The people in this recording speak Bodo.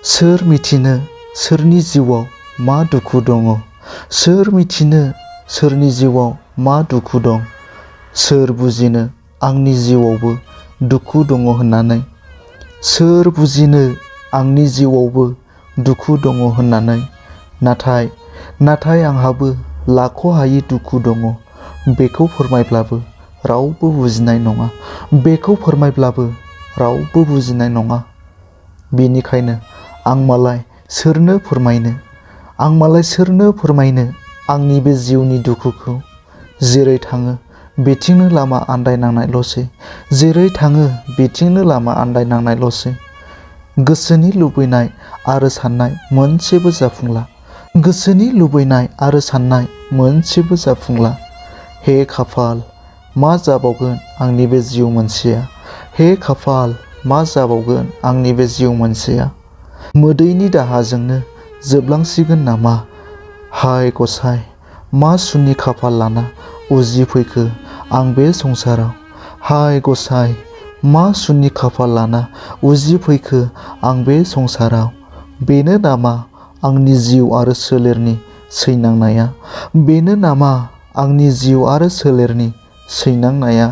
सोर मिथिनो सोरनि जिउआव मा दुखु दङ? सोर मिथिनो सोरनि जिउआव मा दुखु दं? सोर बुजिनो आंनि जिउआवबो दुखु दङ होननानै? सोर बुजिनो आंनि जिउआवबो दुखु दङ होननानै? नाथाय आंहाबो लाख'हायि दुखु दङ। बेखौ फोरमायब्लाबो रावबो बुजिनाय नङा। बेखौ फोरमायब्लाबो रावबो बुजिनाय नङा। बेनिखायनो आं मालाय सोरनो फोरमायनो आंनि बे जिउनि दुखुखौ? जेरै थाङो बेथिंनो लामा आन्दायनांनायल'सै। जेरै थाङो बेथिंनो लामा आन्दायनांनायल'सै। गोसोनि लुबैनाय आरो साननाय मोनसेबो जाफुंला। गोसोनि लुबैनाय आरो साननाय मोनसेबो जाफुंला। हे खाफाल, मा जाबावगोन आंनि बे जिउ मोनसेया? हे खाफाल, मा जाबावगोन आंनि बे जिउ मोनसेया? मोदैनि दाहाजोंनो जोबलांसिगोन नामा? हाय गसाइ, मा सुनि खाफाल लाना उजिफैखो आं बे संसाराव? हाय गसाइ, मा सुनि खाफाल लाना उजिफैखो आं बे संसाराव? बेनो नामा आंनि जिउ आरो सोलेरनि सैनांनाया? बेनो नामा आंनि जिउ आरो सोलेरनि सैनांनाया?